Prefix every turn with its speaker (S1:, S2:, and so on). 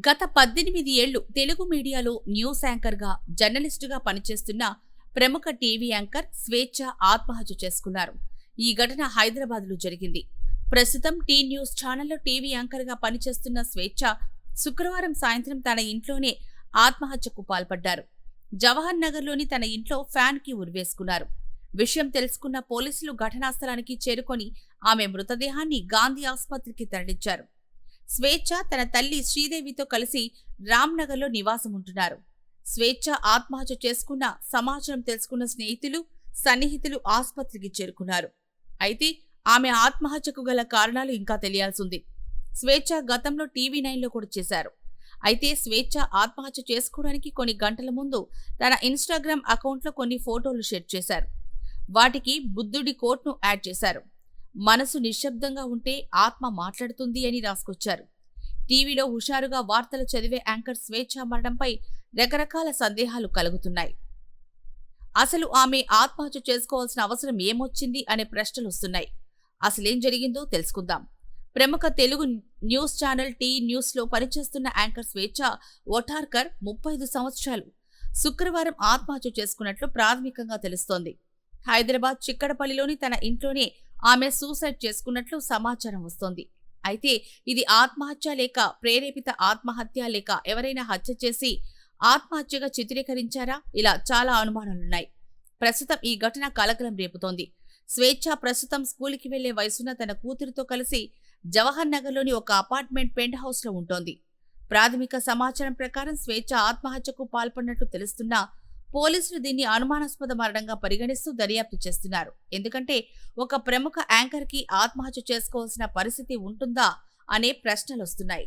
S1: గత 18 ఏళ్లు తెలుగు మీడియాలో న్యూస్ యాంకర్గా, జర్నలిస్టుగా పనిచేస్తున్న ప్రముఖ టీవీ యాంకర్ స్వేచ్ఛ ఆత్మహత్య చేసుకున్నారు. ఈ ఘటన హైదరాబాద్లో జరిగింది. ప్రస్తుతం టీ న్యూస్ ఛానల్లో టీవీ యాంకర్గా పనిచేస్తున్న స్వేచ్ఛ శుక్రవారం సాయంత్రం తన ఇంట్లోనే ఆత్మహత్యకు పాల్పడ్డారు. జవహర్ నగర్లోని తన ఇంట్లో ఫ్యాన్కి ఉరివేసుకున్నారు. విషయం తెలుసుకున్న పోలీసులు ఘటనా స్థలానికి చేరుకొని ఆమె మృతదేహాన్ని గాంధీ ఆసుపత్రికి తరలించారు. స్వేచ్ఛ తన తల్లి శ్రీదేవితో కలిసి రామ్నగర్లో నివాసం ఉంటున్నారు. స్వేచ్ఛ ఆత్మహత్య చేసుకున్న సమాచారం తెలుసుకున్న స్నేహితులు, సన్నిహితులు ఆసుపత్రికి చేరుకున్నారు. అయితే ఆమె ఆత్మహత్యకు గల కారణాలు ఇంకా తెలియాల్సింది. స్వేచ్ఛ గతంలో టీవీ9లో కూడా చేశారు. అయితే స్వేచ్ఛ ఆత్మహత్య చేసుకోవడానికి కొన్ని గంటల ముందు తన ఇన్స్టాగ్రామ్ అకౌంట్లో కొన్ని ఫోటోలు షేర్ చేశారు. వాటికి బుద్ధుడి కోట్ను యాడ్ చేశారు. మనసు నిశ్శబ్దంగా ఉంటే ఆత్మ మాట్లాడుతుంది అని రాసుకొచ్చారు. టీవీలో హుషారుగా వార్తలు చదివే యాంకర్ స్వేచ్ఛ మరణంపై రకరకాల సందేహాలు కలుగుతున్నాయి. అసలు ఆమె ఆత్మహత్య చేసుకోవాల్సిన అవసరం ఏమొచ్చింది అనే ప్రశ్నలు వస్తున్నాయి. అసలేం జరిగిందో తెలుసుకుందాం. ప్రముఖ తెలుగు న్యూస్ ఛానల్ టీ న్యూస్లో పనిచేస్తున్న యాంకర్ స్వేచ్ఛ ఓటార్కర్ 35 సంవత్సరాలు శుక్రవారం ఆత్మహత్య చేసుకున్నట్లు ప్రాథమికంగా తెలుస్తోంది. హైదరాబాద్ చిక్కడపల్లిలోని తన ఇంట్లోనే ఆమె సూసైడ్ చేసుకున్నట్లు సమాచారం వస్తోంది. అయితే ఇది ఆత్మహత్య లేక ప్రేరేపిత ఆత్మహత్య లేక ఎవరైనా హత్య చేసి ఆత్మహత్యగా చిత్రీకరించారా? ఇలా చాలా అనుమానాలున్నాయి. ప్రస్తుతం ఈ ఘటన కలకలం రేపుతోంది. స్వేచ్ఛ ప్రస్తుతం స్కూల్కి వెళ్లే వయసున్న తన కూతురితో కలిసి జవహర్ నగర్లోని ఒక అపార్ట్మెంట్ పెంట్ హౌస్లో ఉంటోంది. ప్రాథమిక సమాచారం ప్రకారం స్వేచ్ఛ ఆత్మహత్యకు పాల్పడినట్లు తెలుస్తున్నా పోలీసులు దీన్ని అనుమానాస్పద మరణంగా పరిగణిస్తూ దర్యాప్తు చేస్తున్నారు. ఎందుకంటే ఒక ప్రముఖ యాంకర్కి ఆత్మహత్య చేసుకోవాల్సిన పరిస్థితి ఉంటుందా అనే ప్రశ్నలు వస్తున్నాయి.